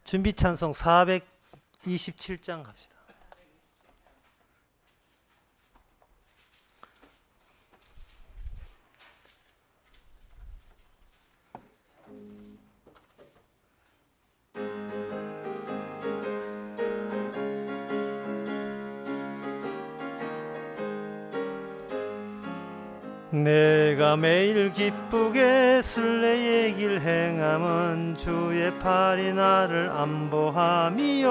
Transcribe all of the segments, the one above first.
준비 찬송 427장 갑시다. 내가 매일 기쁘게 순례의 길 행함은 주의 팔이 나를 안보함이요.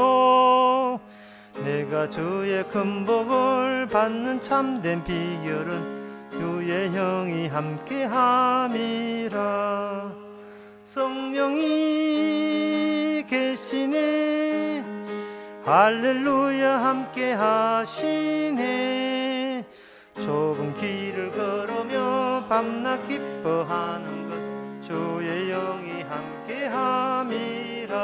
내가 주의 큰 복을 받는 참된 비결은 주의 영이 함께함이라. 성령이 계시네, 할렐루야 함께하시네. 좁은 길을 걸으며 밤낮 기뻐하는 것 주의 영이 함께함이라.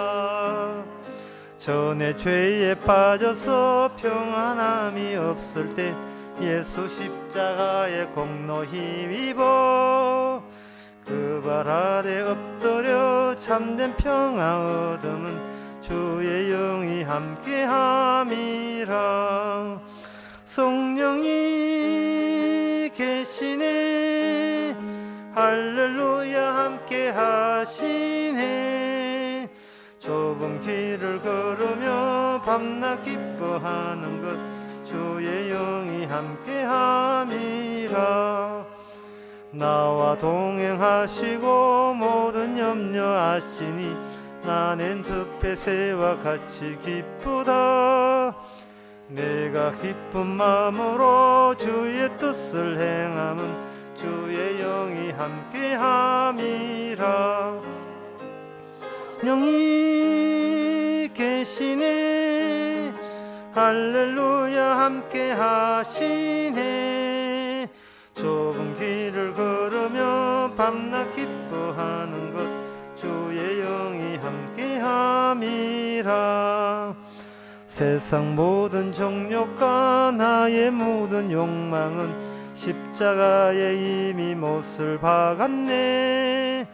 전에 죄에 빠져서 평안함이 없을 때 예수 십자가의 공로 힘입어 그 발 아래 엎드려 참된 평안 얻음은 주의 영이 함께함이라. 성령이 계시네, 할렐루야 함께하시네. 좁은 길을 걸으며 밤낮 기뻐하는 것 주의 영이 함께함이라. 나와 동행하시고 모든 염려 아시니 나는 숲의 새와 같이 기쁘다. 내가 기쁜 마음으로 주의 뜻을 행함은 주의 영이 함께함이라. 영이 계시네, 할렐루야 함께하시네. 좁은 길을 걸으며 밤낮 기뻐하는 것 주의 영이 함께함이라. 세상 모든 정욕과 나의 모든 욕망은 십자가에 이미 못을 박았네.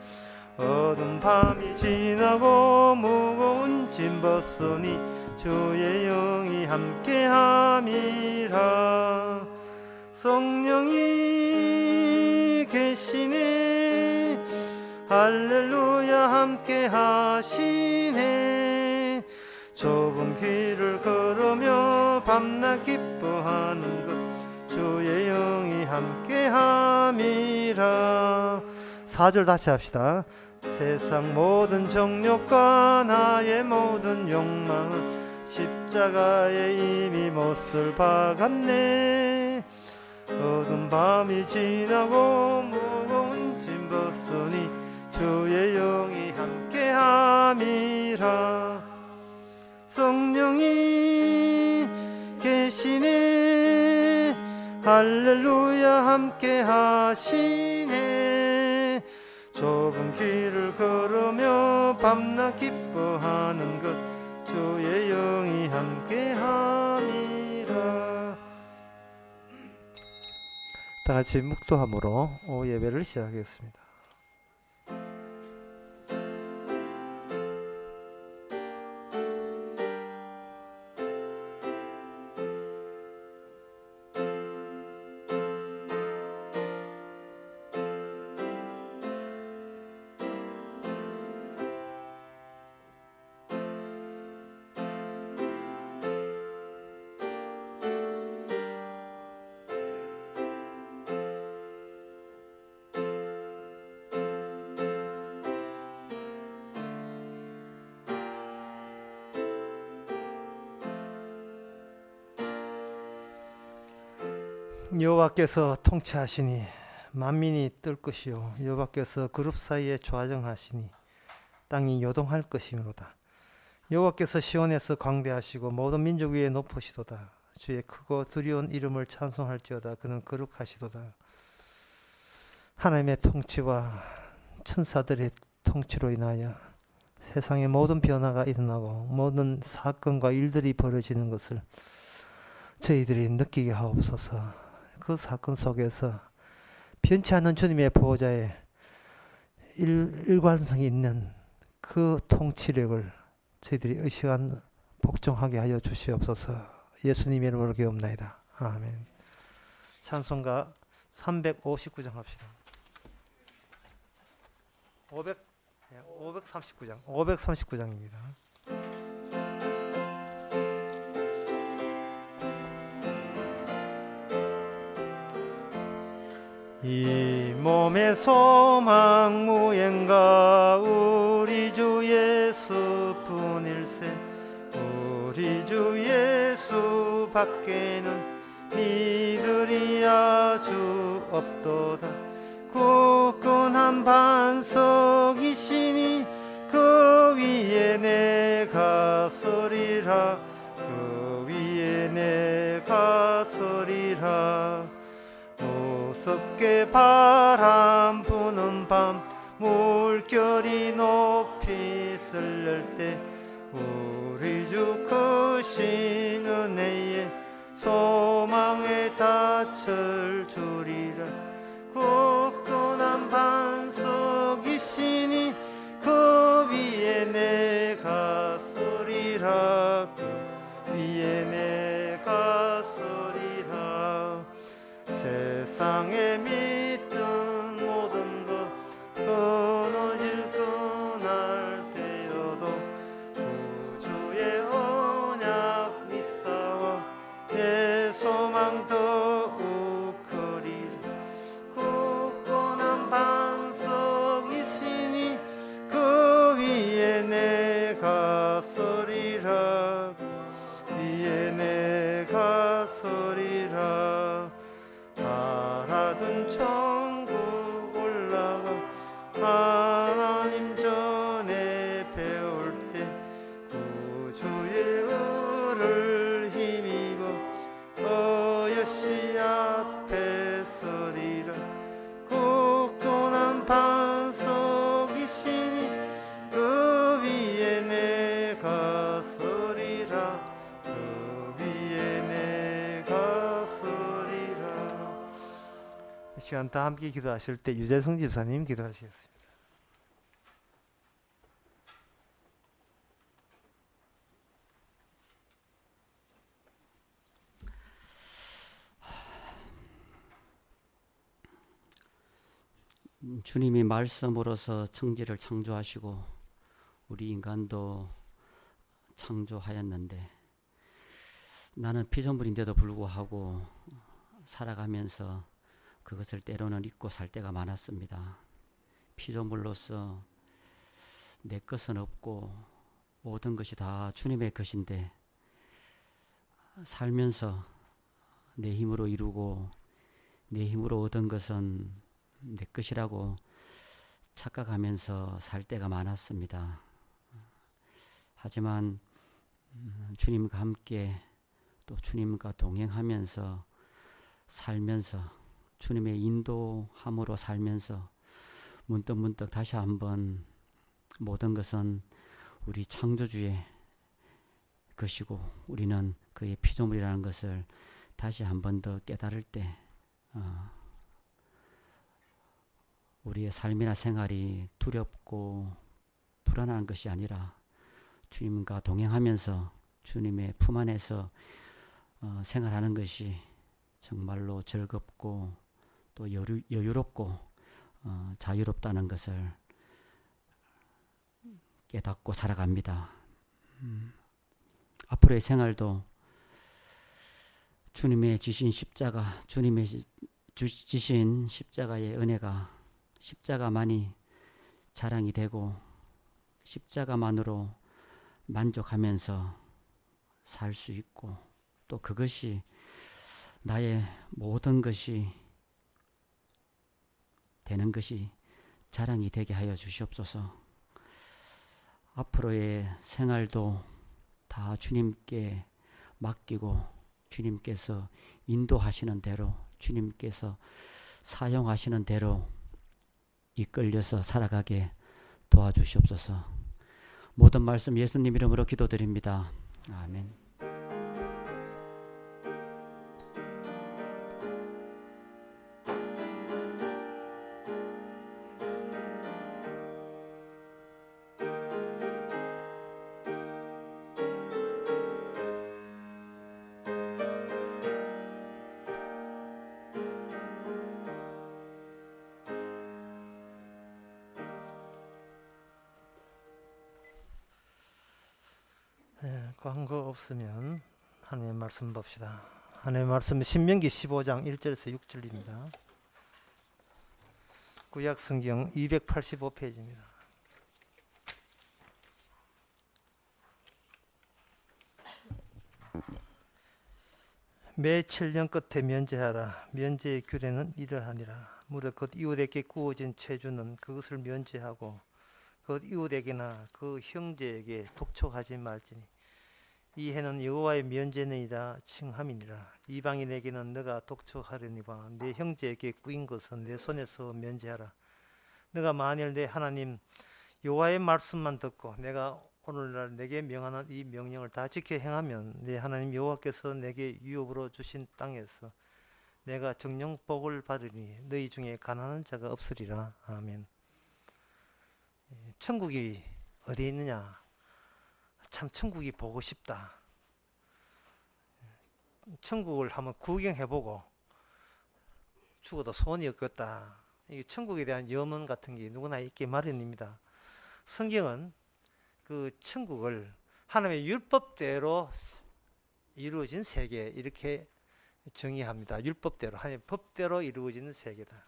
어두운 밤이 지나고 무거운 짐 벗으니 주의 영이 함께함이라. 성령이 계시네, 할렐루야 함께하시네. 좁은 길을 걸으며 밤낮 기뻐하는 것 주의 영이 함께함이라. 4절 다시 합시다. 세상 모든 정욕과 나의 모든 욕망은 십자가에 이미 못을 박았네. 어두운 밤이 지나고 무거운 짐 벗으니 주의 영이 함께함이라. 성령이 계시네, 할렐루야 함께하시네. 좁은 길을 걸으며 밤낮 기뻐하는 것 주의 영이 함께함이라. 다 같이 묵도함으로 예배를 시작하겠습니다. 여호와께서 통치하시니 만민이 뜰 것이요, 여호와께서 그룹 사이에 좌정하시니 땅이 요동할 것이므로다. 여호와께서 시온에서 광대하시고 모든 민족 위에 높으시도다. 주의 크고 두려운 이름을 찬송할지어다. 그는 거룩하시도다. 하나님의 통치와 천사들의 통치로 인하여 세상의 모든 변화가 일어나고 모든 사건과 일들이 벌어지는 것을 저희들이 느끼게 하옵소서. 그 사건 속에서 변치 않는 주님의 보호자의 일관성이 있는 그 통치력을 저희들이 이 시간 복종하게 하여 주시옵소서. 예수님의 이름으로 기도옵나이다. 아멘. 찬송가 359장 합시다. 539장입니다. 이 몸의 소망 무행가 우리 주 예수뿐일세. 우리 주 예수 밖에는 믿으리 아주 없도다. 굳건한 반석이시니 그 위에 내가 서리라. 그 위에 내가 서리라. 무섭게 바람 부는 밤 물결이 높이 쓸릴 때 우리 주 크신 은혜에 소망에 닻을 주리라. 굳건한 반석이시니 그 위에 내가 서리라. 그 위에 내가 서리라. 세상에 믿든 모든 것 끊어질 그날 되어도 구주의 언약 믿사와 내 소망 더욱 크리라. 굳건한 반석이시니 그 위에 내가 서리라. 위에 내가 서리라. 바라던 천국 올라가 하나님 전에 배울 때 구주의 의를 힘입어 어여시 앞에 서리라. 굳건한 반석이시니 그 위에 내가 서리라. 그 위에 내가 서리라. 이 시간 다 함께 기도하실 때 유재성 집사님 기도하시겠습니다. 주님이 말씀으로서 천지를 창조하시고 우리 인간도 창조하였는데 나는 피조물인데도 불구하고 살아가면서 그것을 때로는 잊고 살 때가 많았습니다. 피조물로서 내 것은 없고 모든 것이 다 주님의 것인데 살면서 내 힘으로 이루고 내 힘으로 얻은 것은 내 것이라고 착각하면서 살 때가 많았습니다. 하지만 주님과 함께 또 주님과 동행하면서 살면서 주님의 인도함으로 살면서 문득문득 다시 한번 모든 것은 우리 창조주의 것이고 우리는 그의 피조물이라는 것을 다시 한 번 더 깨달을 때 우리의 삶이나 생활이 두렵고 불안한 것이 아니라 주님과 동행하면서 주님의 품 안에서 생활하는 것이 정말로 즐겁고 또 여유롭고 자유롭다는 것을 깨닫고 살아갑니다. 앞으로의 생활도 주님의 지신 십자가, 주님의 지신 십자가의 은혜가 십자가만이 자랑이 되고 십자가만으로 만족하면서 살 수 있고 또 그것이 나의 모든 것이 되는 것이 자랑이 되게 하여 주시옵소서. 앞으로의 생활도 다 주님께 맡기고 주님께서 인도하시는 대로 주님께서 사용하시는 대로 이끌려서 살아가게 도와주시옵소서. 모든 말씀 예수님 이름으로 기도드립니다. 아멘. 광고 없으면 하나님의 말씀 봅시다. 하나님의 말씀은 신명기 15장 1절에서 6절입니다. 구약 성경 285페이지입니다. 매 7년 끝에 면제하라. 면제의 규례는 이러하니라. 무릇 곧 이웃에게 구워진 채주는 그것을 면제하고 곧 이웃에게나 그 형제에게 독촉하지 말지니 이 해는 여호와의 면제니이다 칭함이니라. 이방인에게는 너가 독촉하려니와 내 형제에게 꾸인 것은 내 손에서 면제하라. 너가 만일 내 하나님 여호와의 말씀만 듣고 내가 오늘날 내게 명하는 이 명령을 다 지켜 행하면 내 하나님 여호와께서 내게 유업으로 주신 땅에서 내가 정령 복을 받으니 너희 중에 가난한 자가 없으리라. 아멘. 천국이 어디 있느냐? 참 천국이 보고 싶다. 천국을 한번 구경해보고 죽어도 소원이 없겠다. 이게 천국에 대한 염원 같은 게 누구나 있기 마련입니다. 성경은 그 천국을 하나님의 율법대로 이루어진 세계 이렇게 정의합니다. 율법대로 하나님의 법대로 이루어지는 세계다.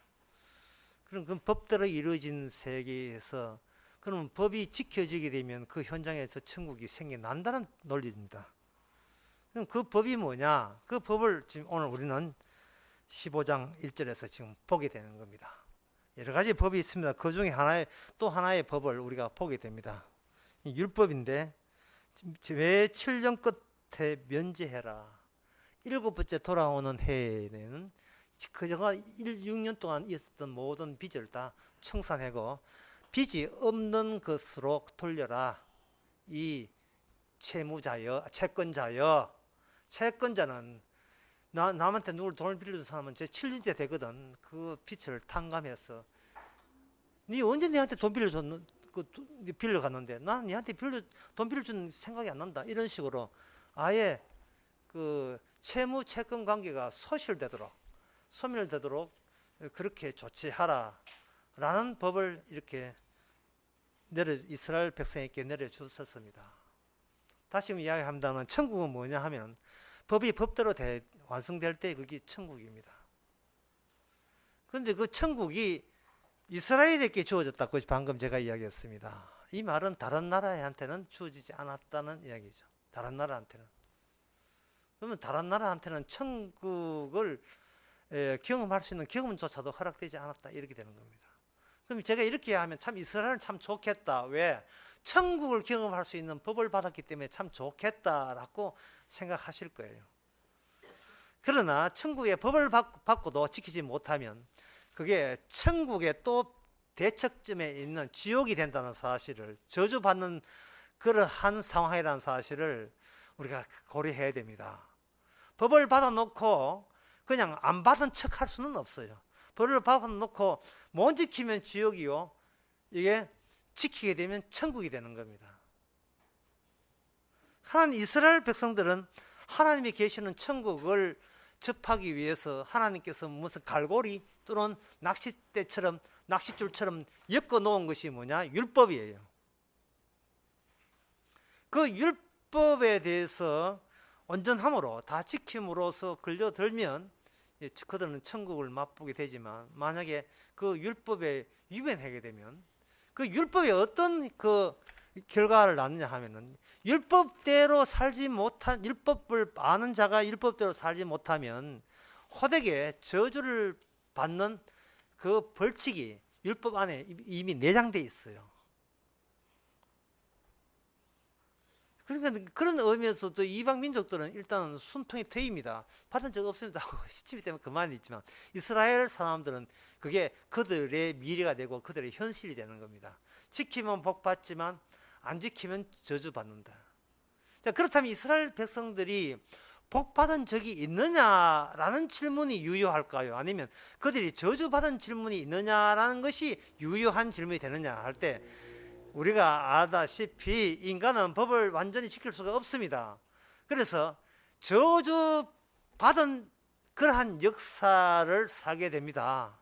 그럼 그 법대로 이루어진 세계에서 그러면 법이 지켜지게 되면 그 현장에서 천국이 생겨난다는 논리입니다. 그럼 그 법이 뭐냐? 그 법을 지금 오늘 우리는 15장 1절에서 지금 보게 되는 겁니다. 여러 가지 법이 있습니다. 그 중에 또 하나의 법을 우리가 보게 됩니다. 율법인데 매 7년 끝에 면제해라. 7번째 돌아오는 해에는 그저가 6년 동안 있었던 모든 빚을 다 청산하고 빚이 없는 것으로 돌려라. 이 채무자여, 채권자여. 채권자는 남한테 누굴 돈을 빌려준 사람은 제 7년째 되거든. 그 빚을 탕감해서 니 언제 내한테 돈 빌려줬는 빌려갔는데 난 니한테 돈 빌려준 생각이 안 난다. 이런 식으로 아예 그 채무 채권 관계가 소멸되도록 그렇게 조치하라 라는 법을 이렇게 이스라엘 백성에게 내려주셨습니다. 다시 이야기합니다만 천국은 뭐냐 하면 법이 법대로 완성될 때 그게 천국입니다. 그런데 그 천국이 이스라엘에게 주어졌다고 방금 제가 이야기했습니다. 이 말은 다른 나라한테는 주어지지 않았다는 이야기죠. 다른 나라한테는. 그러면 다른 나라한테는 천국을 경험할 수 있는 경험조차도 허락되지 않았다 이렇게 되는 겁니다. 그럼 제가 이렇게 하면 참 이스라엘은 참 좋겠다. 왜? 천국을 경험할 수 있는 법을 받았기 때문에 참 좋겠다라고 생각하실 거예요. 그러나 천국의 법을 받고도 지키지 못하면 그게 천국의 또 대척점에 있는 지옥이 된다는 사실을, 저주받는 그러한 상황이라는 사실을 우리가 고려해야 됩니다. 법을 받아놓고 그냥 안 받은 척 할 수는 없어요. 법을 받아놓고 못 지키면 지옥이요, 이게 지키게 되면 천국이 되는 겁니다. 하나님 이스라엘 백성들은 하나님이 계시는 천국을 접하기 위해서 하나님께서 무슨 갈고리 또는 낚싯줄처럼 엮어 놓은 것이 뭐냐? 율법이에요. 그 율법에 대해서 온전함으로 다 지킴으로써 걸려들면 그들은 천국을 맛보게 되지만, 만약에 그 율법에 위반하게 되면 그 율법에 어떤 그 결과를 낳느냐 하면은, 율법대로 살지 못한, 율법을 아는 자가 율법대로 살지 못하면 호되게 저주를 받는 그 벌칙이 율법 안에 이미 내장되어 있어요. 그러니까 그런 의미에서도 이방 민족들은 일단 순통이 트입니다. 받은 적 없습니다 하고 시침이 되면 그만이 있지만, 이스라엘 사람들은 그게 그들의 미래가 되고 그들의 현실이 되는 겁니다. 지키면 복 받지만 안 지키면 저주받는다. 자, 그렇다면 이스라엘 백성들이 복 받은 적이 있느냐라는 질문이 유효할까요? 아니면 그들이 저주받은 질문이 있느냐라는 것이 유효한 질문이 되느냐 할 때, 우리가 아다시피 인간은 법을 완전히 지킬 수가 없습니다. 그래서 저주받은 그러한 역사를 살게 됩니다.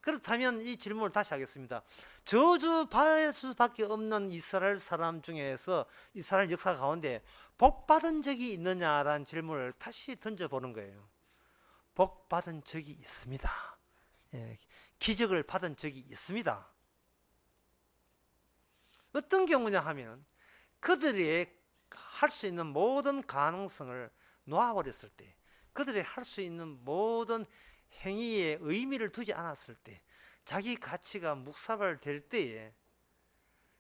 그렇다면 이 질문을 다시 하겠습니다. 저주받을 수밖에 없는 이스라엘 사람 중에서 이스라엘 역사 가운데 복받은 적이 있느냐라는 질문을 다시 던져보는 거예요. 복받은 적이 있습니다. 예, 기적을 받은 적이 있습니다. 어떤 경우냐 하면 그들이 할 수 있는 모든 가능성을 놓아버렸을 때, 그들이 할 수 있는 모든 행위에 의미를 두지 않았을 때, 자기 가치가 묵살될 때에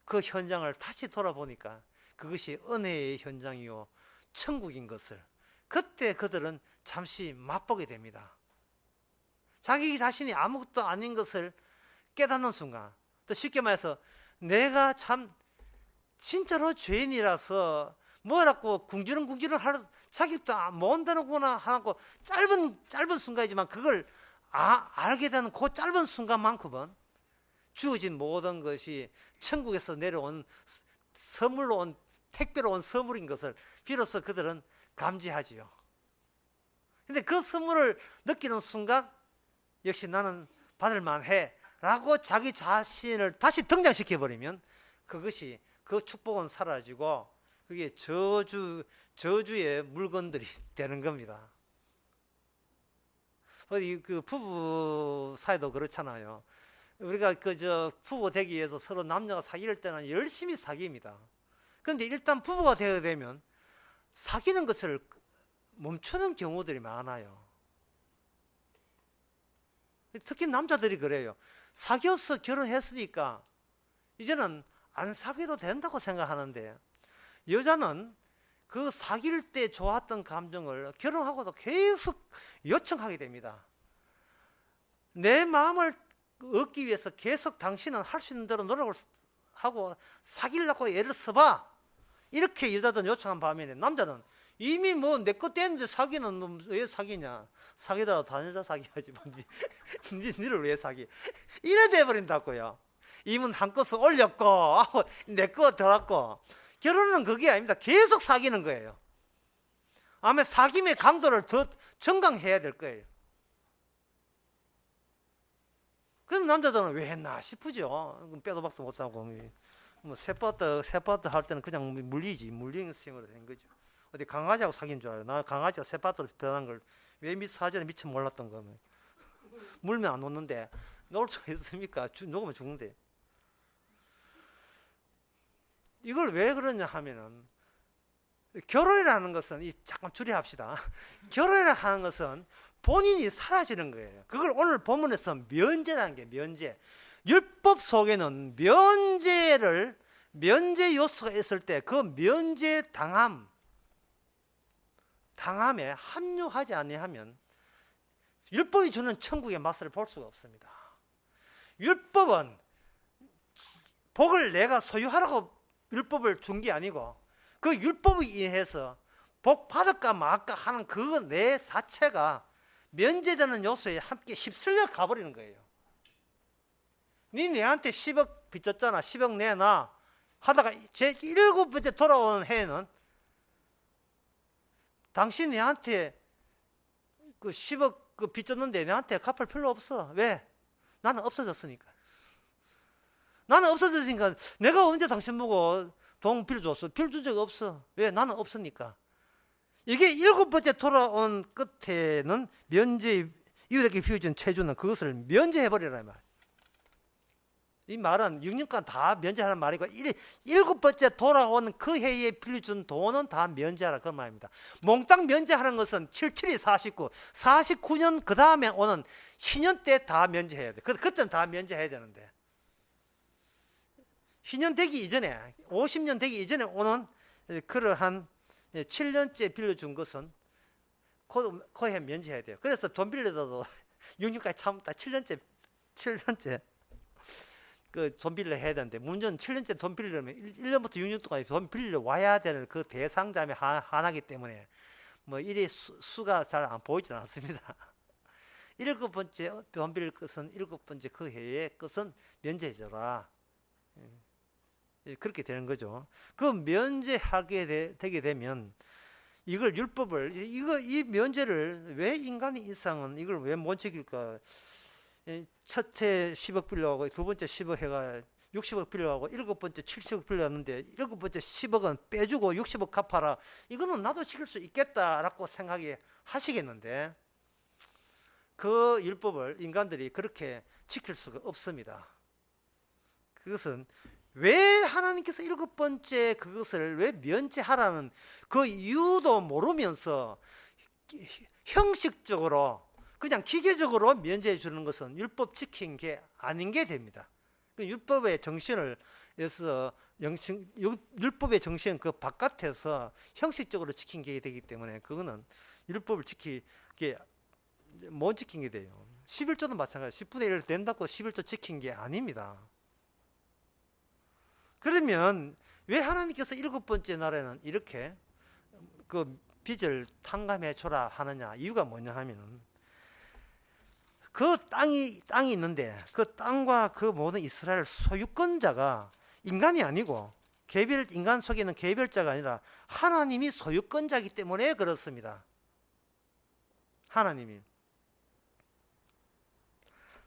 그 현장을 다시 돌아보니까 그것이 은혜의 현장이요 천국인 것을 그때 그들은 잠시 맛보게 됩니다. 자기 자신이 아무것도 아닌 것을 깨닫는 순간, 또 쉽게 말해서 내가 참 진짜로 죄인이라서 뭐라고 궁지렁궁지렁 할 자기도 못한다는구나 하고 짧은 순간이지만 그걸 알게 되는 그 짧은 순간만큼은 주어진 모든 것이 천국에서 내려온 선물로 온 택배로 온 선물인 것을 비로소 그들은 감지하지요. 근데 그 선물을 느끼는 순간 역시 나는 받을 만해 라고 자기 자신을 다시 등장시켜 버리면 그것이 그 축복은 사라지고 그게 저주의 물건들이 되는 겁니다. 그 부부 사이도 그렇잖아요. 우리가 부부 되기 위해서 서로 남녀가 사귈 때는 열심히 사깁니다. 그런데 일단 부부가 되게 되면 사귀는 것을 멈추는 경우들이 많아요. 특히 남자들이 그래요. 사귀어서 결혼했으니까 이제는 안 사귀어도 된다고 생각하는데, 여자는 그 사귈 때 좋았던 감정을 결혼하고도 계속 요청하게 됩니다. 내 마음을 얻기 위해서 계속 당신은 할 수 있는 대로 노력을 하고 사귀려고 애를 써봐, 이렇게 여자들은 요청한 반면에 남자는 이미 뭐 내 거 떼는데 사귀는 왜 사귀냐, 사귀다가 다른 여자 사귀어야지 니를 왜 사귀, 이래 돼버린다고요. 이문 한 것을 올렸고 내 거 들었고. 결혼은 그게 아닙니다. 계속 사귀는 거예요. 아마 사귐의 강도를 더 정강해야 될 거예요. 그럼 남자들은 왜 했나 싶으죠. 빼도 박도 못하고 뭐 새바트 할 때는 그냥 물리는 셈으로 된 거죠. 어디 강아지하고 사귄 줄 알아요. 나 강아지가 새바트로 변한 걸 왜 사전에 미처 몰랐던 거면. 물면 안 놓는데 놓을 수가 있습니까? 녹으면 죽는데. 이걸 왜 그러냐 하면은, 결혼이라는 것은, 잠깐 줄여합시다. 결혼이라는 하는 것은 본인이 사라지는 거예요. 그걸 오늘 본문에서 면제라는 게 면제. 율법 속에는 면제 요소가 있을 때 그 면제 당함에 합류하지 아니하면 율법이 주는 천국의 맛을 볼 수가 없습니다. 율법은 복을 내가 소유하라고 율법을 준 게 아니고, 그 율법에 의해서 복 받을까 말까 하는 그 내 자체가 면제되는 요소에 함께 휩쓸려 가버리는 거예요. 니 내한테 10억 빚졌잖아, 10억 내놔 하다가 제 7번째 돌아오는 해에는 당신 내한테 그 10억 그 빚졌는데 내한테 갚을 필요 없어. 왜? 나는 없어졌으니까. 나는 없어졌으니까 내가 언제 당신 보고 돈 빌려줬어? 빌려준 적 없어. 왜? 나는 없으니까. 이게 7번째 돌아온 끝에는 면제, 이웃에게 비워준 체주는 그것을 면제해버리라 이 말. 이 말은 6년간 다 면제하는 말이고 7번째 돌아온 그 해에 빌려준 돈은 다 면제하라 그 말입니다. 몽땅 면제하는 것은 77이 49, 49년 그 다음에 오는 희년 때 다 면제해야 돼. 그때는 다 면제해야 되는데, 희년 되기 이전에 50년 되기 이전에 오는 그러한 7년째 빌려준 것은 그 해 면제해야 돼요. 그래서 돈 빌려도 6년까지 참았다 7년째 그 돈 빌려 해야 되는데, 문제는 7년째 돈 빌리려면 1년부터 6년 동안 돈 빌려 와야 되는 그 대상자매 하나이기 때문에 뭐 이리 수가 잘 안 보이지는 않습니다. 7번째 돈 빌릴 것은 7번째 그 해의 것은 면제해줘라. 그렇게 되는 거죠. 그 면제하게 되게 되면 이걸 율법을 이 면제를 왜 인간의 일상은 이걸 왜 못 지킬까? 첫째 10억 빌려가고 두 번째 10억 해가 60억 빌려가고 일곱 번째 70억 빌려왔는데 일곱 번째 10억은 빼주고 60억 갚아라. 이거는 나도 지킬 수 있겠다라고 생각이 하시겠는데 그 율법을 인간들이 그렇게 지킬 수가 없습니다. 그것은 왜 하나님께서 일곱 번째 그것을 왜 면제하라는 그 이유도 모르면서 형식적으로 그냥 기계적으로 면제해 주는 것은 율법 지킨 게 아닌 게 됩니다. 그 율법의 정신을 해서 율법의 정신 그 바깥에서 형식적으로 지킨 게 되기 때문에 그거는 율법을 지키게 못 지킨 게 돼요. 11조도 마찬가지. 10분의 1 된다고 11조 지킨 게 아닙니다. 그러면 왜 하나님께서 일곱 번째 날에는 이렇게 그 빚을 탕감해 줘라 하느냐? 이유가 뭐냐 하면은 그 땅이 있는데 그 땅과 그 모든 이스라엘 소유권자가 인간이 아니고 인간 속에 있는 개별자가 아니라 하나님이 소유권자이기 때문에 그렇습니다.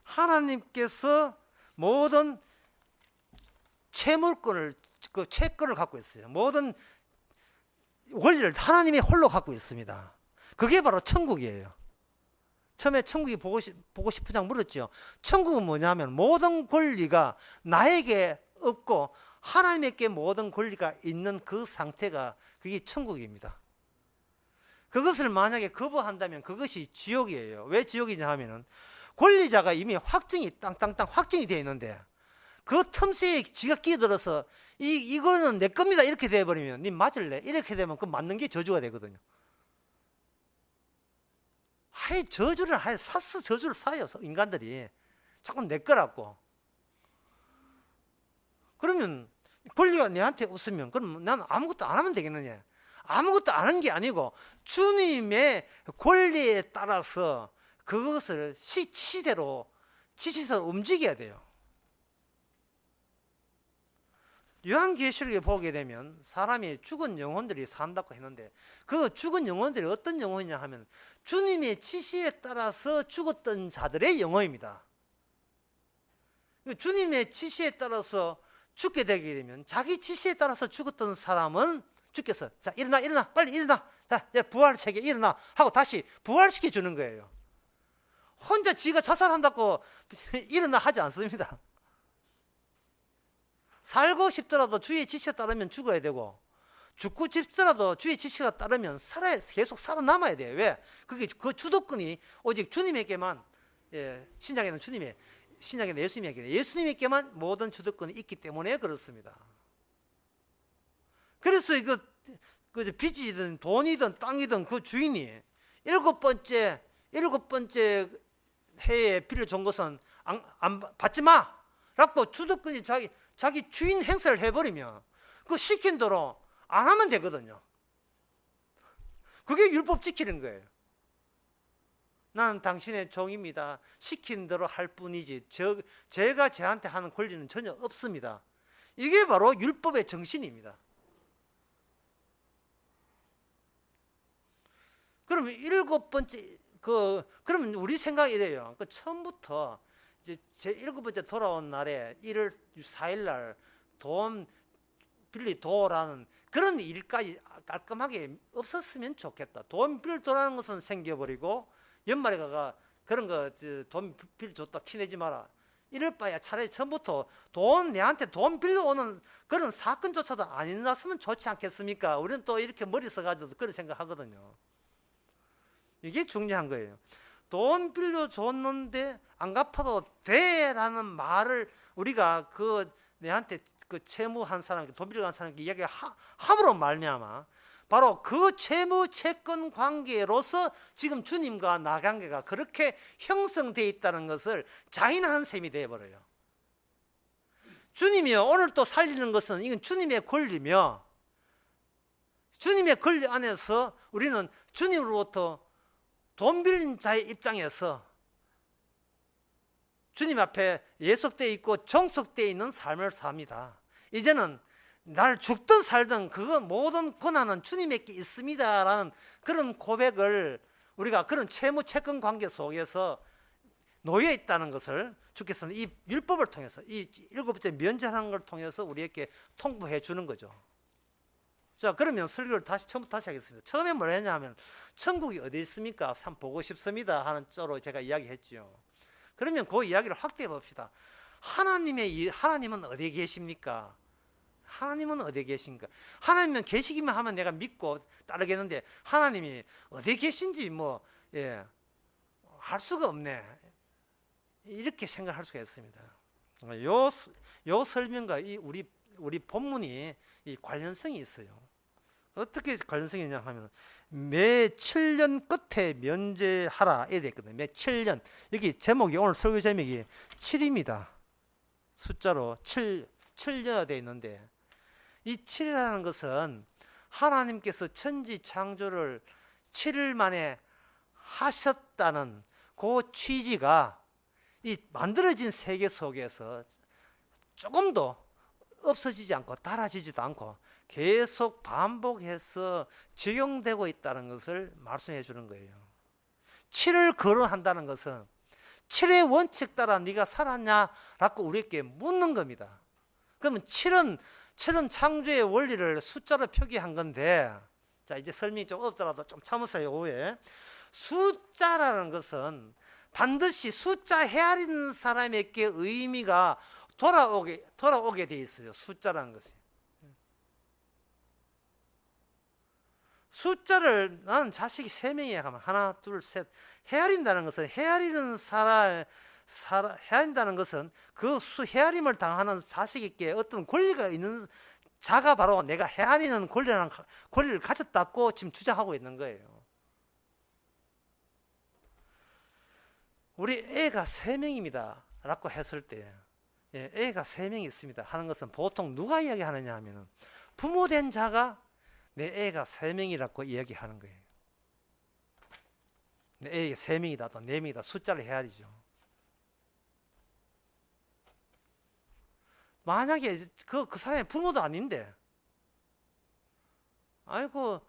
하나님께서 모든 채물권을 그 채권을 갖고 있어요. 모든 원리를 하나님이 홀로 갖고 있습니다. 그게 바로 천국이에요. 처음에 천국이 보고 싶은 장 물었죠. 천국은 뭐냐면 모든 권리가 나에게 없고 하나님께 모든 권리가 있는 그 상태가 그게 천국입니다. 그것을 만약에 거부한다면 그것이 지옥이에요. 왜 지옥이냐 하면은 권리자가 이미 확정이 땅땅땅 확정이 되어 있는데 그 틈새에 지가 끼어들어서 이거는 내 겁니다 이렇게 돼버리면 니 맞을래? 이렇게 되면 그 맞는 게 저주가 되거든요. 사스 저주를 사요 인간들이. 자꾸 내 거라고. 그러면 권리가 내한테 없으면 그럼 난 아무것도 안 하면 되겠느냐? 아무것도 안 한 게 아니고 주님의 권리에 따라서 그것을 지시대로 움직여야 돼요. 요한계시록에 보게 되면 사람이 죽은 영혼들이 산다고 했는데 그 죽은 영혼들이 어떤 영혼이냐 하면 주님의 지시에 따라서 죽었던 자들의 영혼입니다. 주님의 지시에 따라서 죽게 되게 되면 자기 지시에 따라서 죽었던 사람은 주께서 자 일어나 빨리 일어나 자 부활체계 일어나 하고 다시 부활시켜 주는 거예요. 혼자 지가 자살한다고 일어나 하지 않습니다. 살고 싶더라도 주의 지시에 따르면 죽어야 되고 죽고 싶더라도 주의 지시가 따르면 계속 살아남아야 돼요. 왜? 그 주도권이 오직 주님에게만 신약에는 신약에는 예수님에게만 모든 주도권이 있기 때문에 그렇습니다. 그래서 그 빚이든 돈이든 땅이든 그 주인이 일곱 번째 해에 빌려준 것은 안 받지 마라고 주도권이 자기 주인 행세를 해버리면 그 시킨 대로 안 하면 되거든요. 그게 율법 지키는 거예요. 나는 당신의 종입니다. 시킨 대로 할 뿐이지 제가 쟤한테 하는 권리는 전혀 없습니다. 이게 바로 율법의 정신입니다. 그러면 일곱 번째 그러면 우리 생각이 이래요. 처음부터 이제 제 일곱 번째 돌아온 날에 1월 4일 날 돈 빌리도라는 그런 일까지 깔끔하게 없었으면 좋겠다. 돈 빌리도라는 것은 생겨버리고 연말에 그런 거 돈 빌려줬다 티내지 마라. 이럴 바야 차라리 처음부터 내한테 돈 빌려오는 그런 사건조차도 안 일어났으면 좋지 않겠습니까? 우리는 또 이렇게 머리 써가지고 그런 생각하거든요. 이게 중요한 거예요. 돈 빌려줬는데 안 갚아도 돼라는 말을 우리가 내한테 채무한 사람에게 돈 빌려간 사람에게 이야기함으로 말미암아 바로 그 채무 채권 관계로서 지금 주님과 나 관계가 그렇게 형성되어 있다는 것을 자인하는 셈이 되어버려요. 주님이요 오늘 또 살리는 것은 이건 주님의 권리며 주님의 권리 안에서 우리는 주님으로부터 돈 빌린 자의 입장에서 주님 앞에 예속되어 있고 종속되어 있는 삶을 삽니다. 이제는 날 죽든 살든 그 모든 권한은 주님에게 있습니다라는 그런 고백을 우리가 그런 채무 채권 관계 속에서 놓여 있다는 것을 주께서는 이 율법을 통해서 이 7번째 면제하는 걸 통해서 우리에게 통보해 주는 거죠. 자, 그러면 설교를 처음부터 다시 하겠습니다. 처음에 뭘 했냐면 천국이 어디 있습니까? 참 보고 싶습니다 하는 쪽으로 제가 이야기했죠. 그러면 그 이야기를 확대해 봅시다. 하나님은 어디에 계십니까? 하나님은 어디에 계신가? 하나님은 계시기만 하면 내가 믿고 따르겠는데 하나님이 어디에 계신지 할 수가 없네. 이렇게 생각할 수가 있습니다. 요 설명과 우리 본문이 이 관련성이 있어요. 어떻게 관련성이 있냐 하면 매 7년 끝에 면제하라 이래 있거든요. 매 7년. 여기 제목이 오늘 설교 제목이 7입니다. 숫자로 7녀가 되어 있는데 이 7이라는 것은 하나님께서 천지 창조를 7일 만에 하셨다는 그 취지가 이 만들어진 세계 속에서 조금도 없어지지 않고 달아지지도 않고 계속 반복해서 적용되고 있다는 것을 말씀해 주는 거예요. 7을 거론한다는 것은 7의 원칙 따라 네가 살았냐라고 우리에게 묻는 겁니다. 그러면 7은 창조의 원리를 숫자로 표기한 건데, 자 이제 설명이 좀 없더라도 좀 참으세요. 오해. 숫자라는 것은 반드시 숫자 헤아리는 사람에게 의미가 돌아오게 돼 있어요. 숫자라는 것이. 숫자를 나는 자식이 3명이야 하면 하나, 둘, 셋. 헤아린다는 것은 헤아린다는 것은 그 헤아림을 당하는 자식에게 어떤 권리가 있는 자가 바로 내가 헤아리는 권리를 가졌다고 지금 주장하고 있는 거예요. 우리 애가 3명입니다 라고 했을 때 애가 3명이 있습니다 하는 것은 보통 누가 이야기하느냐 하면 부모된 자가 내 애가 3명이라고 이야기하는 거예요. 내 애가 3명이다 또 4명이다 숫자를 헤아리죠. 만약에 그 사람의 부모도 아닌데 아이고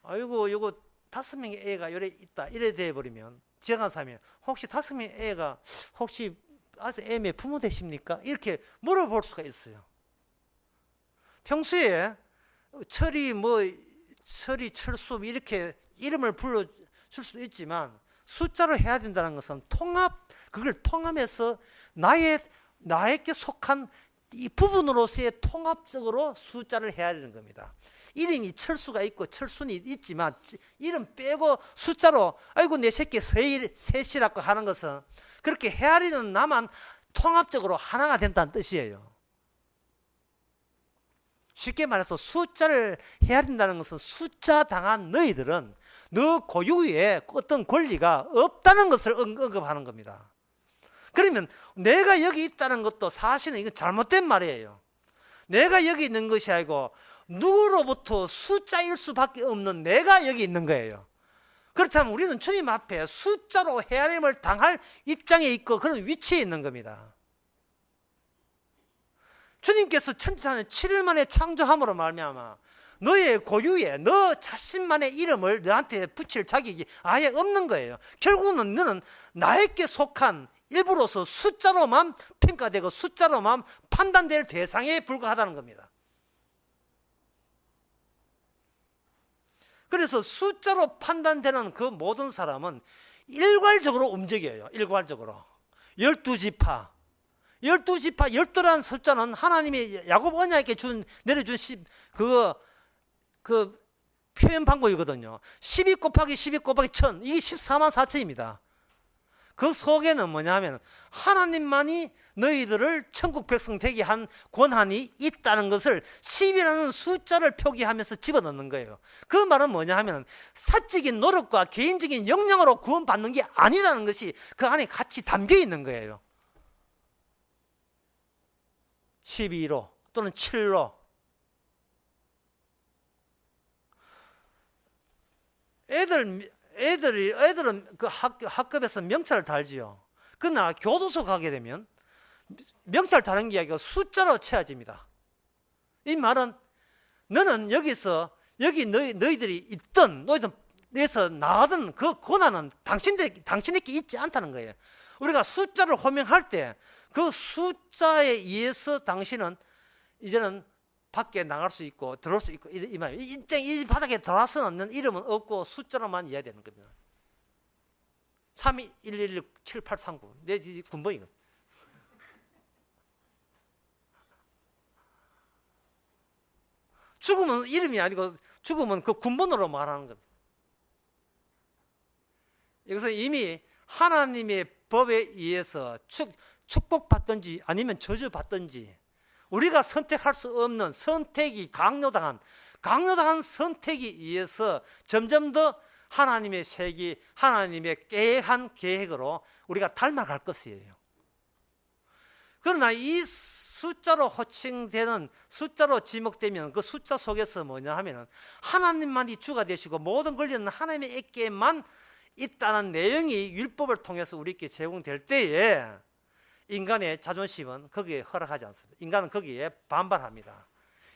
요거 5명의 애가 요래 있다 이래 돼 버리면 지나간 사람이 혹시 5명의 애가 혹시 아직 애의 부모 되십니까? 이렇게 물어볼 수가 있어요. 평소에 철이 철수 이렇게 이름을 불러줄 수도 있지만 숫자로 해야 된다는 것은 그걸 통합해서 나에게 속한 이 부분으로서의 통합적으로 숫자를 해야 되는 겁니다. 이름이 철수가 있고 철순이 있지만 이름 빼고 숫자로 아이고 내 새끼 셋이라고 하는 것은 그렇게 헤아리는 나만 통합적으로 하나가 된다는 뜻이에요. 쉽게 말해서 숫자를 헤아린다는 것은 숫자 당한 너희들은 너 고유의 어떤 권리가 없다는 것을 언급하는 겁니다. 그러면 내가 여기 있다는 것도 사실은 이건 잘못된 말이에요. 내가 여기 있는 것이 아니고 누구로부터 숫자일 수밖에 없는 내가 여기 있는 거예요. 그렇다면 우리는 주님 앞에 숫자로 헤아림을 당할 입장에 있고 그런 위치에 있는 겁니다. 주님께서 천지사는 7일 만에 창조함으로 말미암아 너의 고유의 너 자신만의 이름을 너한테 붙일 자격이 아예 없는 거예요. 결국은 너는 나에게 속한 일부로서 숫자로만 평가되고 숫자로만 판단될 대상에 불과하다는 겁니다. 그래서 숫자로 판단되는 그 모든 사람은 일괄적으로 움직여요. 일괄적으로 12지파 12라는 숫자는 하나님이 야곱 언약에 내려준 그 표현 방법이거든요. 12 곱하기 12 곱하기 1000 이게 14만 4천입니다. 그 속에는 뭐냐면 하나님만이 너희들을 천국 백성 되게 한 권한이 있다는 것을 10이라는 숫자를 표기하면서 집어넣는 거예요. 그 말은 뭐냐 하면 사적인 노력과 개인적인 역량으로 구원받는 게 아니라는 것이 그 안에 같이 담겨 있는 거예요. 12로 또는 7로 애들은 그 학급에서 명찰을 달지요. 그러나 교도소 가게 되면 명찰 다른 게 아니고 숫자로 채워집니다. 이 말은 너는 여기 너희들이 있든 너희들 에서 나오던 그 고난은 당신에게 있지 않다는 거예요. 우리가 숫자를 호명할 때 그 숫자에 의해서 당신은 이제는 밖에 나갈 수 있고 들어올 수 있고 이 말이에요. 이 바닥에 들어와서는 이름은 없고 숫자로만 이해야 되는 겁니다. 3211678339 내 군번이거든. 죽음은 이름이 아니고 죽음은 그 군번으로 말하는 겁니다. 여기서 이미 하나님의 법에 의해서 축복받든지 아니면 저주받든지 우리가 선택할 수 없는 선택이 강요당한 선택에 의해서 점점 더 하나님의 세계, 하나님의 깨한 계획으로 우리가 닮아갈 것이에요. 그러나 이 숫자로 호칭되는, 숫자로 지목되면 그 숫자 속에서 뭐냐 하면은 하나님만이 주가 되시고 모든 권리는 하나님에게만 있다는 내용이 율법을 통해서 우리에게 제공될 때에 인간의 자존심은 거기에 허락하지 않습니다. 인간은 거기에 반발합니다.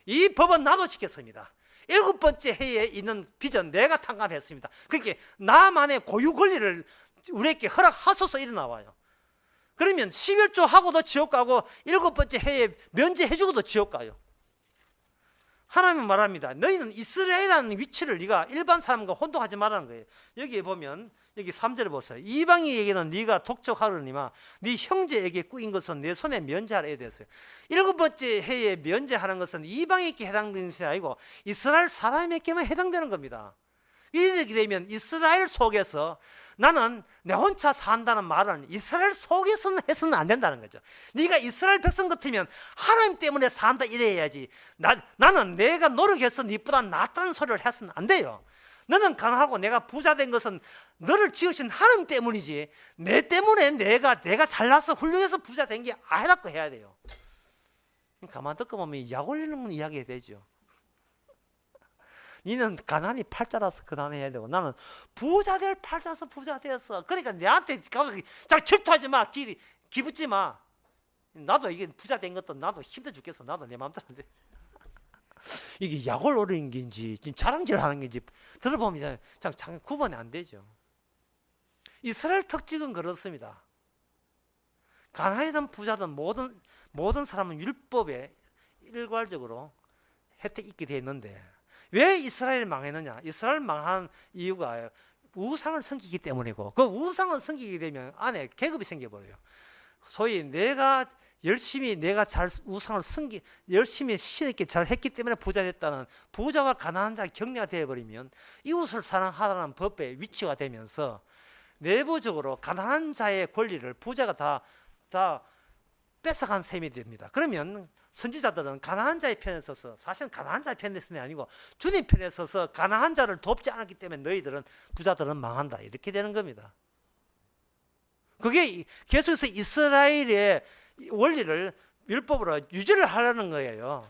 이 법은 나도 지켰습니다. 7번째 해에 있는 빚은 내가 탕감했습니다. 그렇게 나만의 고유 권리를 우리에게 허락하소서 일어나와요. 그러면 11조 하고도 지옥 가고 7번째 해에 면제해주고도 지옥 가요. 하나님은 말합니다. 너희는 이스라엘이라는 위치를 네가 일반 사람과 혼동하지 말라는 거예요. 여기에 보면 여기 3절에 보세요. 이방인에게는 네가 독촉하려니와 네 형제에게 꾸인 것은 내 손에 면제하라 되었어요. 7번째 해에 면제하는 것은 이방인에게 해당되는 것이 아니고 이스라엘 사람에게만 해당되는 겁니다. 이렇게 되면 이스라엘 속에서 나는 내 혼자 산다는 말은 이스라엘 속에서는 해서는 안 된다는 거죠. 네가 이스라엘 백성 같으면 하나님 때문에 산다 이래야지. 나는 내가 노력해서 네보다 낫다는 소리를 해서는 안 돼요. 너는 가난하고 내가 부자 된 것은 너를 지으신 하나님 때문이지 내 때문에 내가 잘나서 훌륭해서 부자 된 게 아니라고 해야 돼요. 가만 듣고 보면 약 올리는 이야기가 되죠. 니는 가난이 팔자라서 가난해야 되고 나는 부자 될 팔자라서 부자 되었어. 그러니까 내한테 질투하지 마. 기붙지 마. 나도 이게 부자 된 것도 나도 힘들어 죽겠어. 나도 내 마음대로 안 돼. 이게 약을 오르는 건지 지금 자랑질 하는 건지 들어보면 참 구분이 안 되죠. 이스라엘 특징은 그렇습니다. 가난이든 부자든 모든 사람은 율법에 일괄적으로 혜택이 있게 되어 있는데 왜 이스라엘이 망했느냐? 이스라엘 망한 이유가 우상을 섬기기 때문이고 그 우상을 섬기게 되면 안에 계급이 생겨버려요. 소위 내가 열심히 우상을 열심히 신에게 잘 했기 때문에 부자 됐다는 부자와 가난한 자가 격리가 되어버리면 이웃을 사랑하라는 법의 위치가 되면서 내부적으로 가난한 자의 권리를 부자가 다 뺏어간 셈이 됩니다. 그러면 선지자들은 가난한 자의 편에 서서 사실은 가난한 자의 편에 서는 아니고 주님 편에 서서 가난한 자를 돕지 않았기 때문에 너희들은 부자들은 망한다 이렇게 되는 겁니다. 그게 계속해서 이스라엘의 원리를 율법으로 유지를 하려는 거예요.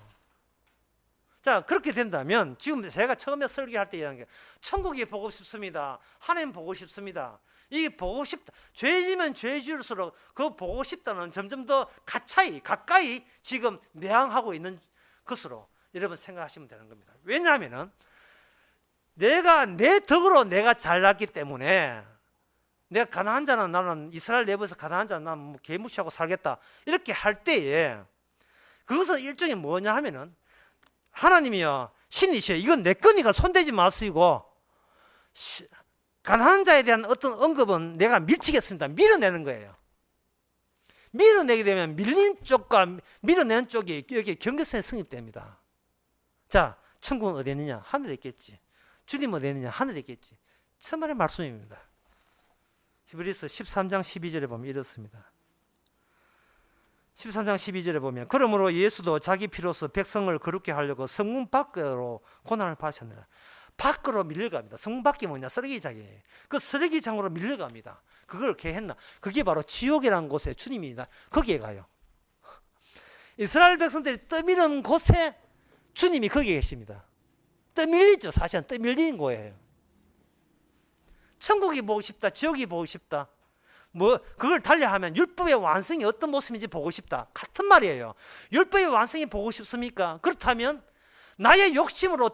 자, 그렇게 된다면 지금 제가 처음에 설교할 때 얘기한 게 천국이 보고 싶습니다. 하나님 보고 싶습니다. 이게 보고 싶다. 죄지면 죄지을수록 그 보고 싶다는 점점 더 가까이 지금 내항하고 있는 것으로 여러분 생각하시면 되는 겁니다. 왜냐하면은 내가 내 덕으로 내가 잘났기 때문에 내가 가난한 자는 나는 이스라엘 내부에서 가난한 자는 나는 뭐 개무시하고 살겠다 이렇게 할 때에 그것은 일종의 뭐냐 하면은 하나님이요 신이시여 이건 내 거니까 손대지 마시고 가난한 자에 대한 어떤 언급은 내가 밀치겠습니다. 밀어내는 거예요. 밀어내게 되면 밀린 쪽과 밀어내는 쪽이 여기 경계선에 성립됩니다. 자, 천국은 어디 있느냐? 하늘에 있겠지. 주님 어디 있느냐? 하늘에 있겠지. 천만의 말씀입니다. 히브리서 13장 12절에 보면 이렇습니다. 13장 12절에 보면 그러므로 예수도 자기 피로서 백성을 거룩게 하려고 성문 밖으로 고난을 받으셨느라. 밖으로 밀려갑니다. 성문 밖이 뭐냐? 쓰레기장이에요. 그 쓰레기장으로 밀려갑니다. 그걸 어떻게 했나? 그게 바로 지옥이라는 곳에 주님이 거기에 가요. 이스라엘 백성들이 떠미는 곳에 주님이 거기에 계십니다. 떠밀리죠. 사실은 떠밀리는 거예요. 천국이 보고 싶다. 지옥이 보고 싶다. 그걸 달리하면 율법의 완성이 어떤 모습인지 보고 싶다. 같은 말이에요. 율법의 완성이 보고 싶습니까? 그렇다면 나의 욕심으로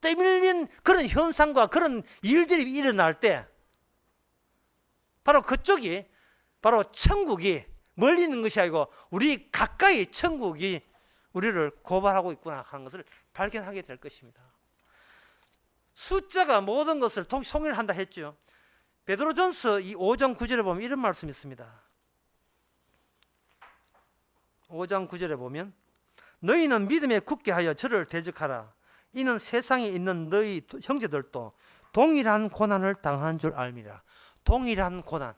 떠밀린 그런 현상과 그런 일들이 일어날 때 바로 그쪽이 바로 천국이 멀리 있는 것이 아니고 우리 가까이 천국이 우리를 고발하고 있구나 하는 것을 발견하게 될 것입니다. 숫자가 모든 것을 통일한다 했죠. 베드로전서 이 5장 9절에 보면 이런 말씀이 있습니다. 5장 9절에 보면 너희는 믿음에 굳게 하여 저를 대적하라. 이는 세상에 있는 너희 형제들도 동일한 고난을 당한 줄 알미라. 동일한 고난.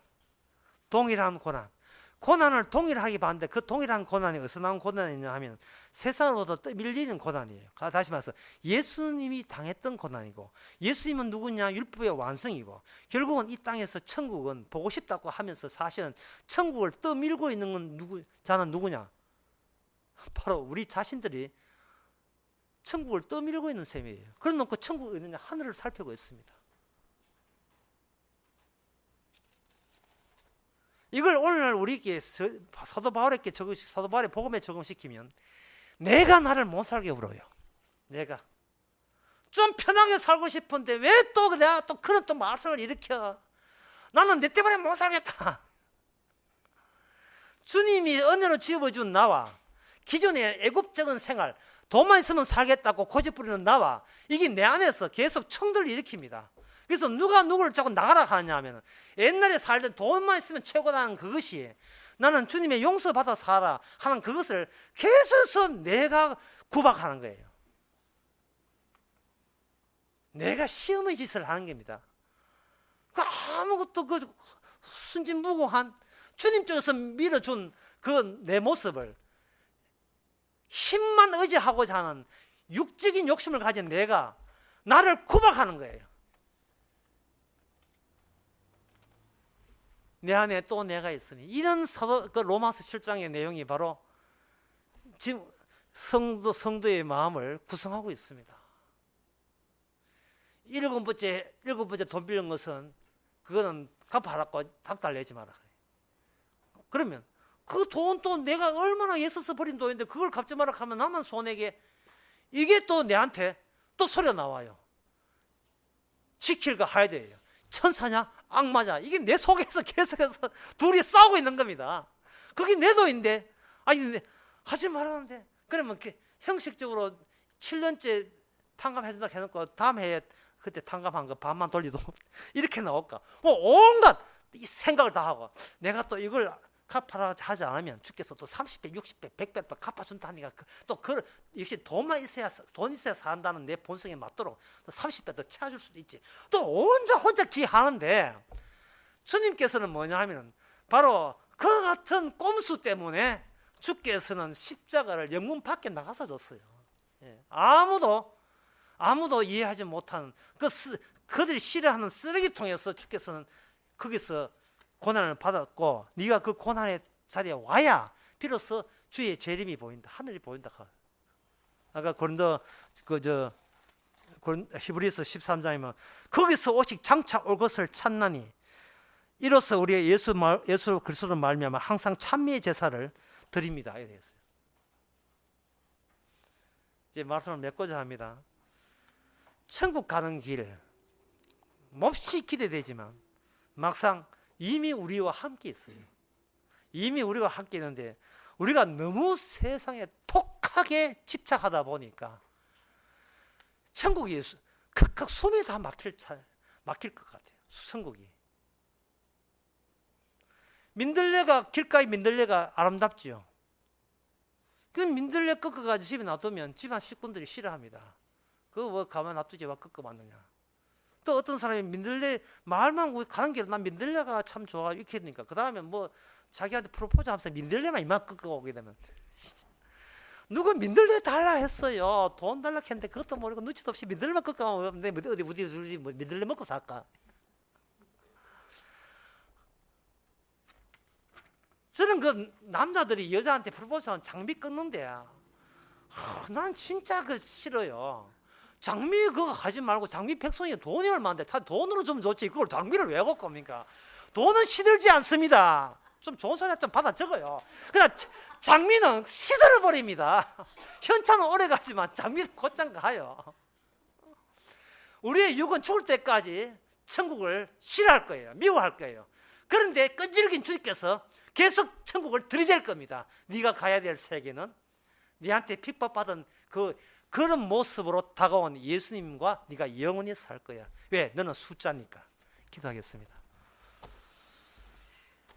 고난을 동일하게 봤는데 그 동일한 고난이 어디서 나온 고난이냐 하면 세상으로부터 밀리는 고난이에요. 다시 말해서 예수님이 당했던 고난이고, 예수님은 누구냐? 율법의 완성이고, 결국은 이 땅에서 천국은 보고 싶다고 하면서 사실은 천국을 떠밀고 있는 건 자는 누구냐? 바로 우리 자신들이 천국을 떠밀고 있는 셈이에요. 그래 놓고 천국이 어디냐? 하늘을 살피고 있습니다. 이걸 오늘 우리에게 사도 바울의 복음에 적용시키면 내가 나를 못 살게 울어요. 내가 좀 편하게 살고 싶은데 왜 또 내가 또 그런 또 말썽을 일으켜? 나는 내 때문에 못 살겠다. 주님이 은혜로 지어준 나와 기존의 애굽적인 생활, 돈만 있으면 살겠다고 고집부리는 나와 이게 내 안에서 계속 충돌을 일으킵니다. 그래서 누가 누구를 자꾸 나가라 하냐 하면 옛날에 살던 돈만 있으면 최고다는 그것이 나는 주님의 용서받아 살아 하는 그것을 계속해서 내가 구박하는 거예요. 내가 시험의 짓을 하는 겁니다. 아무것도 순진무구한 주님 쪽에서 밀어준 그 내 모습을 힘만 의지하고자 하는 육적인 욕심을 가진 내가 나를 구박하는 거예요. 내 안에 또 내가 있으니 이런 로마서 7장의 내용이 바로 지금 성도의 마음을 구성하고 있습니다. 일곱 번째 돈 빌린 것은 그거는 갚아라고 닥달내지 마라. 그러면 그 돈 또 내가 얼마나 애써서 버린 돈인데 그걸 갚지 마라 하면 나만 손해게 이게 또 내한테 또 소리가 나와요. 지킬까 해야 돼요. 천사냐 악마냐 이게 내 속에서 계속해서 둘이 싸우고 있는 겁니다. 그게 내 돈인데 아니 하지 말라는데 그러면 형식적으로 7년째 탕감해준다 해놓고 다음 해에 그때 탕감한 거 반만 돌리도 이렇게 나올까? 뭐 온갖 생각을 다 하고 내가 또 이걸 갚아라 하지 않으면 주께서 또 30배, 60배, 100배 또 갚아준다니까 또 역시 돈 있어야 산다는 내 본성에 맞도록 또 30배 더 채워줄 수도 있지. 또 혼자 기하는데 주님께서는 뭐냐 하면 바로 그 같은 꼼수 때문에 주께서는 십자가를 영문 밖에 나가서 줬어요. 아무도 이해하지 못하는 그들이 싫어하는 쓰레기통에서 주께서는 거기서 고난을 받았고 네가 그 고난의 자리에 와야 비로소 주의 재림이 보인다. 하늘이 보인다. 아까 히브리서 13장이면 거기서 오직 장차 올 것을 찾나니 이로써 우리의 예수 그리스도를 말미암아 항상 찬미의 제사를 드립니다. 이렇게 했어요. 이제 말씀을 맺고자 합니다. 천국 가는 길 몹시 기대되지만 막상 이미 우리와 함께 있어요. 이미 우리와 함께 있는데 우리가 너무 세상에 독하게 집착하다 보니까 천국이 각각 숨이 다 막힐 것 같아요. 천국이. 길가에 민들레가 아름답지요. 그 민들레 꺾어가지고 집에 놔두면 집안 식구들이 싫어합니다. 그거 뭐 가만 놔두지 왜 꺾어 맞느냐. 또 어떤 사람이 민들레 말만 가는 길에 난 민들레가 참 좋아 이렇게 하니까 그 다음에 뭐 자기한테 프로포즈 하면서 민들레만 이만 꺾어 오게 되면 누가 민들레 달라 했어요. 돈 달라 했는데 그것도 모르고 눈치도 없이 민들레만 꺾어 오면 어디 민들레 먹고 살까. 저는 그 남자들이 여자한테 프로포즈하면 장미 끊는데 난 진짜 싫어요. 장미 그거 하지 말고 장미 백송이 돈이 얼마인데 돈으로 주면 좋지 그걸 장미를 왜 걸 겁니까? 돈은 시들지 않습니다. 좀 좋은 소리 좀 받아 적어요. 그러나 장미는 시들어 버립니다. 현타는 오래 가지만 장미는 곧장 가요. 우리의 육은 죽을 때까지 천국을 싫어할 거예요. 미워할 거예요. 그런데 끈질긴 주님께서 계속 천국을 들이댈 겁니다. 네가 가야 될 세계는 네한테 핍박받은 그런 모습으로 다가온 예수님과 네가 영원히 살 거야. 왜? 너는 숫자니까. 기도하겠습니다.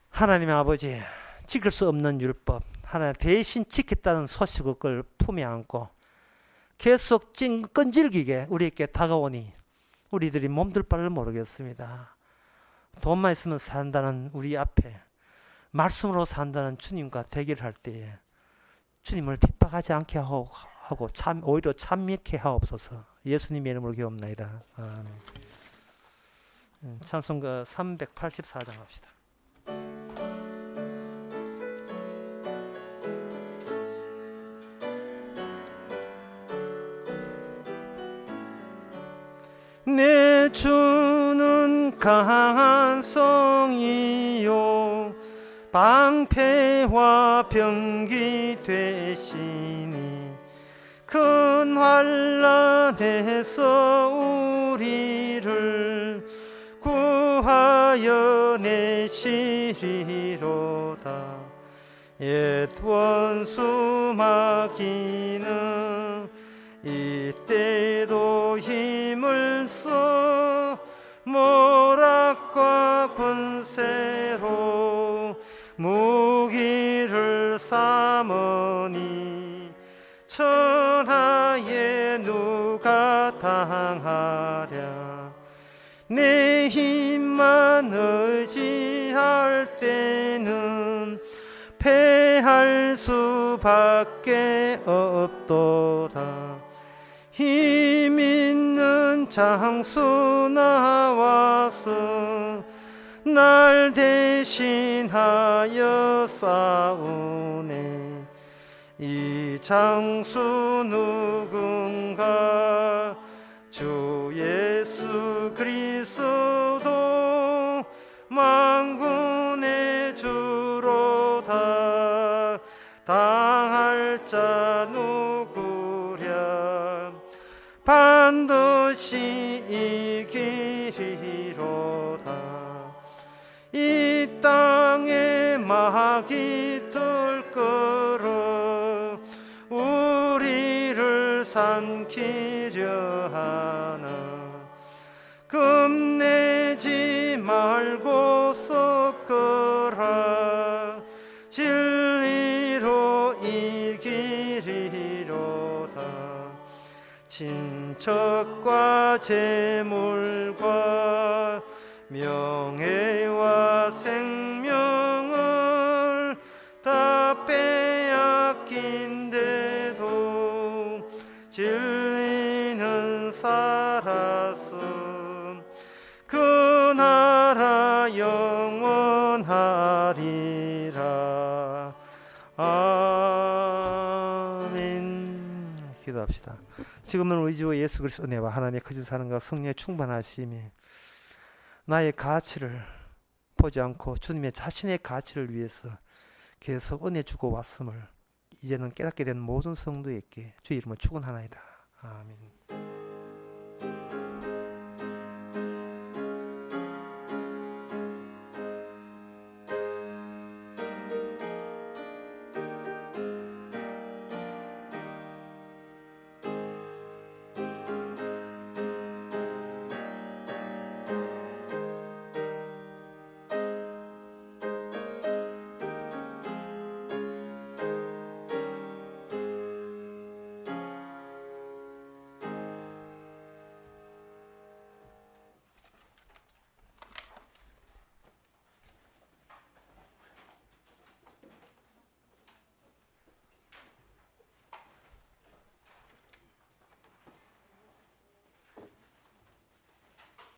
하나님의 아버지, 지킬 수 없는 율법 하나님 대신 지켰다는 소식을 품에 안고 계속 끈질기게 우리에게 다가오니 우리들이 몸둘 바를 모르겠습니다. 돈만 있으면 산다는 우리 앞에 말씀으로 산다는 주님과 대결할 때에 주님을 핍박하지 않게 하고 오히려 참미케 하옵소서. 예수님의 이름으로 기도합나이다. 아멘. 찬송가 384장 합시다. 내 주는 강한 성이요 방패와 병기 되시니 큰 환난에서 우리를 구하여 내시리로다. 옛 원수 마귀는 이때도 힘을 써 모락과 군세로 무기를 삼으니 천하에 누가 당하랴. 내 힘만 의지할 때는 패할 수밖에 없도다. 힘 있는 장수 나와서 날 대신하여 싸우네. 이 장수 누군가 주 예수 그리스도 만군의 주로다. 당할 자 누구랴. 반드시 이기리로다. 이 땅에 마귀 들끓어 우리를 삼키려 하나. 겁내지 말고 섞어라. 진리로 이기리로다. 친척과 재물과 명예와 생명을 다 빼앗긴데도 진리는 살아서 그 나라 영원하리라. 아멘. 기도합시다. 지금은 우리 주 예수 그리스도 은혜와 하나님의 크신 사랑과 성령의 충만하심이 나의 가치를 보지 않고 주님의 자신의 가치를 위해서 계속 은혜 주고 왔음을 이제는 깨닫게 된 모든 성도에게 주의 이름을 축원하나이다. 아멘.